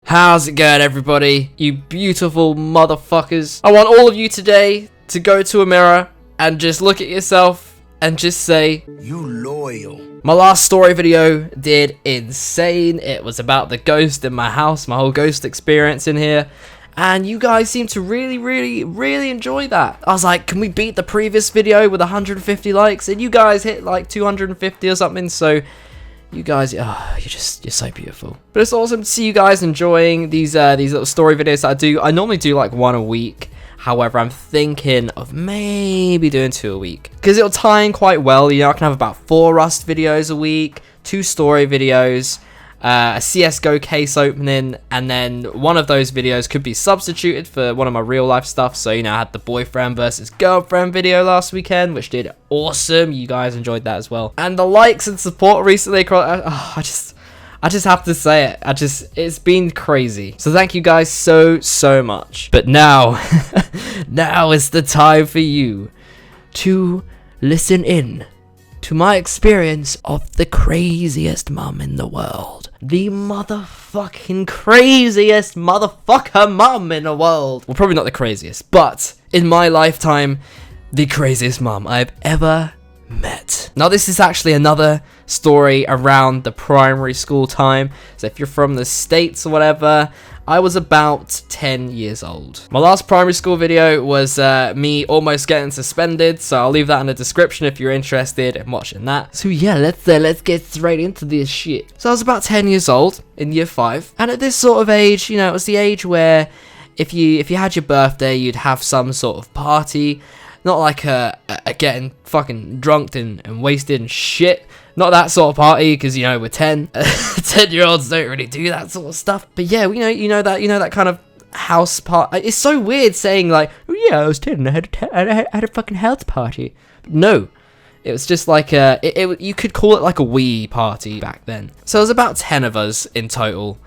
How's it going, everybody? You beautiful motherfuckers. I want all of you today to go to a mirror and just look at yourself and just say, "You loyal." My last story video did insane. It was about the ghost in my house, my whole ghost experience in here. And you guys seem to really enjoy that. I was like, can we beat the previous video with 150 likes? And you guys hit like 250 or something. So you guys, you're so beautiful. But it's awesome to see you guys enjoying these little story videos that I do. I normally do like one a week. However, I'm thinking of maybe doing 2 a week, because it'll tie in quite well. You know, I can have about 4 Rust videos a week, 2 story videos, a CSGO case opening, and then one of those videos could be substituted for one of my real life stuff. So, you know, I had the boyfriend versus girlfriend video last weekend, which did awesome. You guys enjoyed that as well. And the likes and support recently, I just have to say it. It's been crazy. So thank you guys so much. But now, now is the time for you to listen in to my experience of the craziest mum in the world. The motherfucking craziest motherfucker mum in the world. Well, probably not the craziest, but in my lifetime, the craziest mum I've ever met. Now, this is actually another story around the primary school time. So if you're from the States or whatever, I was about 10 years old. My last primary school video was me almost getting suspended, so I'll leave that in the description if you're interested in watching that. So yeah, let's get straight into this shit. So I was about 10 years old in year 5, and at this sort of age, you know, it was the age where if you had your birthday, you'd have some sort of party. Not like a getting fucking drunk and wasted and shit. Not that sort of party, because, you know, we're 10. 10-year-olds don't really do that sort of stuff. But yeah, you know that kind of house party. It's so weird saying like, oh yeah, I was 10 and I had a fucking house party. No, it was just like you could call it like a wee party back then. So there was about 10 of us in total,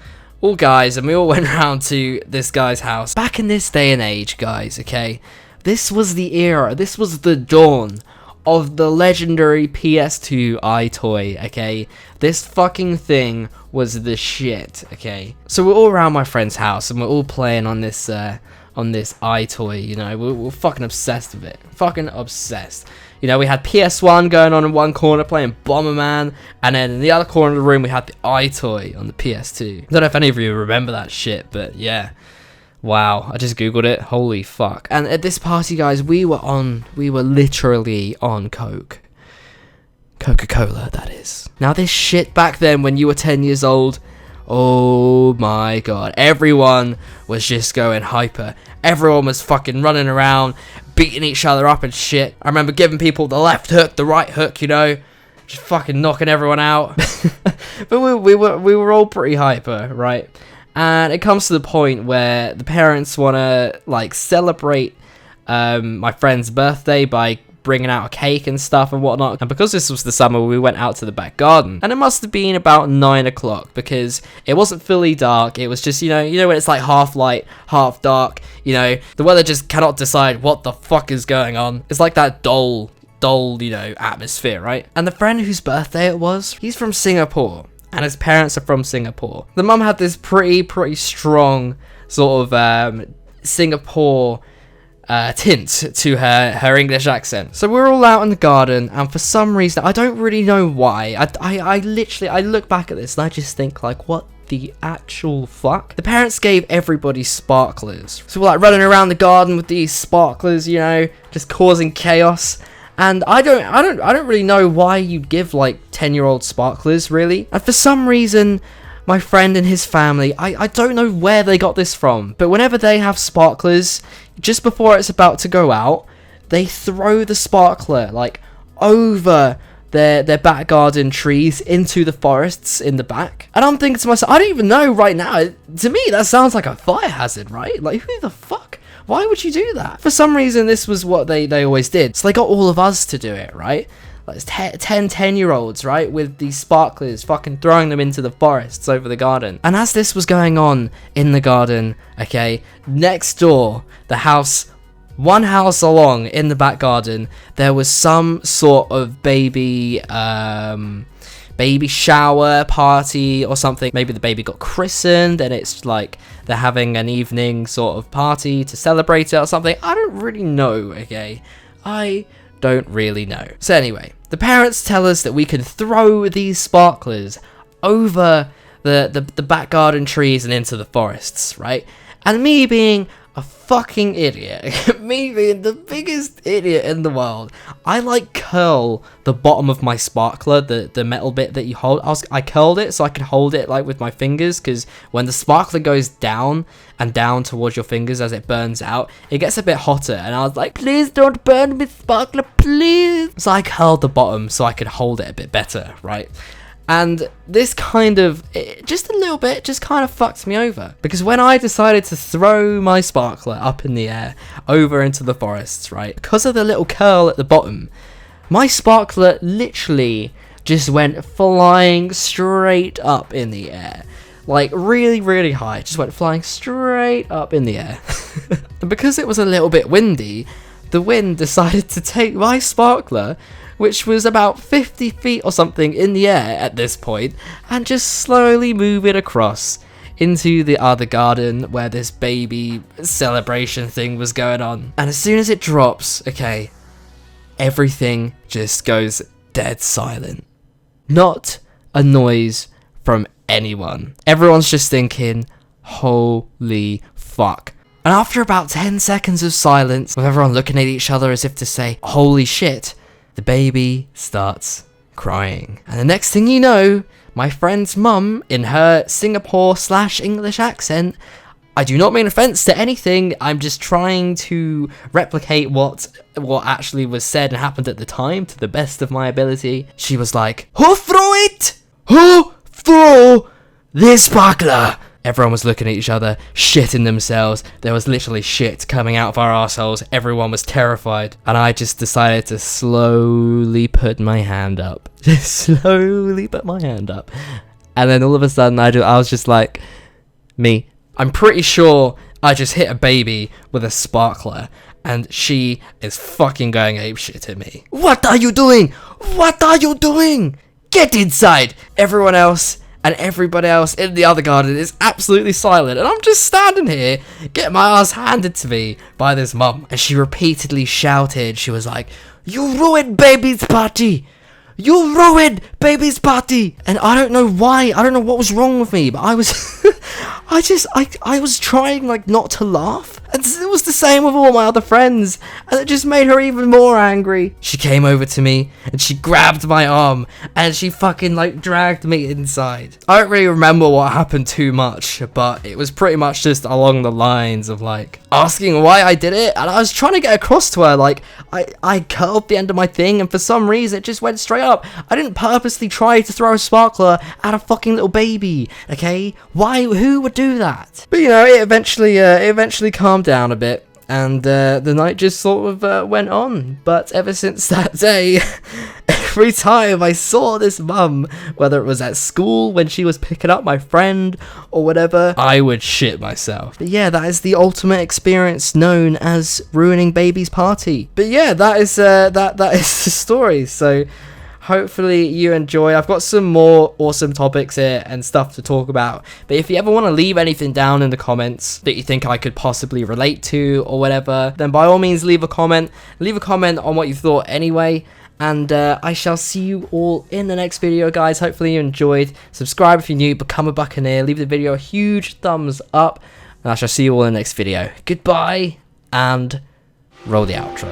all guys, and we all went round to this guy's house. Back in this day and age, guys, okay? This was the era, this was the dawn of the legendary PS2 iToy, okay? This fucking thing was the shit, okay? So we're all around my friend's house and we're all playing on this iToy, you know? We're fucking obsessed with it. Fucking obsessed. You know, we had PS1 going on in one corner playing Bomberman, and then in the other corner of the room we had the iToy on the PS2. I don't know if any of you remember that shit, but yeah. Wow, I just googled it. Holy fuck. And at this party, guys, we were literally on Coke. Coca-Cola, that is. Now, this shit back then when you were 10 years old, oh my god. Everyone was just going hyper. Everyone was fucking running around, beating each other up and shit. I remember giving people the left hook, the right hook, you know, just fucking knocking everyone out. But we were all pretty hyper, right? And it comes to the point where the parents want to like celebrate my friend's birthday by bringing out a cake and stuff and whatnot. And because this was the summer, we went out to the back garden, and it must have been about 9 o'clock, because it wasn't fully dark. It was just, you know when it's like half light, half dark, you know, the weather just cannot decide what the fuck is going on. It's like that dull, you know, atmosphere, right? And the friend whose birthday it was, he's from Singapore. And his parents are from Singapore. The mum had this pretty strong sort of Singapore tint to her English accent. So we're all out in the garden, and for some reason, I don't really know why. I look back at this and I just think like, what the actual fuck? The parents gave everybody sparklers. So we're like running around the garden with these sparklers, you know, just causing chaos. And I don't really know why you'd give like 10-year-old sparklers, really. And for some reason, my friend and his family, I don't know where they got this from, but whenever they have sparklers, just before it's about to go out, they throw the sparkler like over their back garden trees into the forests in the back. And I'm thinking to myself, I don't even know right now. To me, that sounds like a fire hazard, right? Like, who the fuck? Why would you do that? For some reason, this was what they always did. So they got all of us to do it, right? Like 10-year-olds, right? With these sparklers, fucking throwing them into the forests over the garden. And as this was going on in the garden, okay, next door, the house, one house along in the back garden, there was some sort of baby baby shower party or something. Maybe the baby got christened and it's like they're having an evening sort of party to celebrate it or something. I don't really know, okay? I don't really know. So anyway, the parents tell us that we can throw these sparklers over the back garden trees and into the forests, right? And me being a fucking idiot, me being the biggest idiot in the world, I like curl the bottom of my sparkler, the metal bit that you hold. I curled it so I could hold it like with my fingers, because when the sparkler goes down and down towards your fingers as it burns out, it gets a bit hotter, and I was like, please don't burn me, sparkler, please. So I curled the bottom so I could hold it a bit better, right? And this kind of, just a little bit, just kind of fucked me over. Because when I decided to throw my sparkler up in the air, over into the forests, right? Because of the little curl at the bottom, my sparkler literally just went flying straight up in the air. Like, really, really high. It just went flying straight up in the air. And because it was a little bit windy, the wind decided to take my sparkler, which was about 50 feet or something in the air at this point, and just slowly move it across into the other garden where this baby celebration thing was going on. And as soon as it drops, okay, everything just goes dead silent. Not a noise from anyone. Everyone's just thinking, holy fuck. And after about 10 seconds of silence, with everyone looking at each other as if to say, holy shit, the baby starts crying. And the next thing you know, my friend's mum, in her Singapore/English accent, I do not mean offense to anything, I'm just trying to replicate what actually was said and happened at the time to the best of my ability. She was like, who threw it? Who threw this sparkler? Everyone was looking at each other, shitting themselves. There was literally shit coming out of our arseholes. Everyone was terrified. And I just decided to slowly put my hand up. Just slowly put my hand up. And then all of a sudden, I was just like, me. I'm pretty sure I just hit a baby with a sparkler. And she is fucking going apeshit at me. What are you doing? What are you doing? Get inside! Everyone else and everybody else in the other garden is absolutely silent, and I'm just standing here getting my ass handed to me by this mum. And she repeatedly shouted, she was like, you ruined baby's party! You ruined baby's party! And I don't know why, I don't know what was wrong with me, but I was I was trying like not to laugh. And it was the same with all my other friends, and it just made her even more angry. She came over to me and she grabbed my arm and she fucking like dragged me inside. I don't really remember what happened too much, but it was pretty much just along the lines of like asking why I did it, and I was trying to get across to her like I curled the end of my thing and for some reason it just went straight up. I didn't purposely try to throw a sparkler at a fucking little baby, okay? Why? Who would do that? But you know, it eventually calmed down a bit, and the night just sort of went on. But ever since that day, every time I saw this mum, whether it was at school when she was picking up my friend or whatever, I would shit myself. But yeah, that is the ultimate experience known as ruining baby's party. But yeah, that is that is the story. So hopefully you enjoy. I've got some more awesome topics here and stuff to talk about, but if you ever want to leave anything down in the comments that you think I could possibly relate to or whatever, then by all means leave a comment on what you thought anyway. And I shall see you all in the next video, guys. Hopefully you enjoyed. Subscribe if you're new, become a buccaneer, leave the video a huge thumbs up, and I shall see you all in the next video. Goodbye, and roll the outro.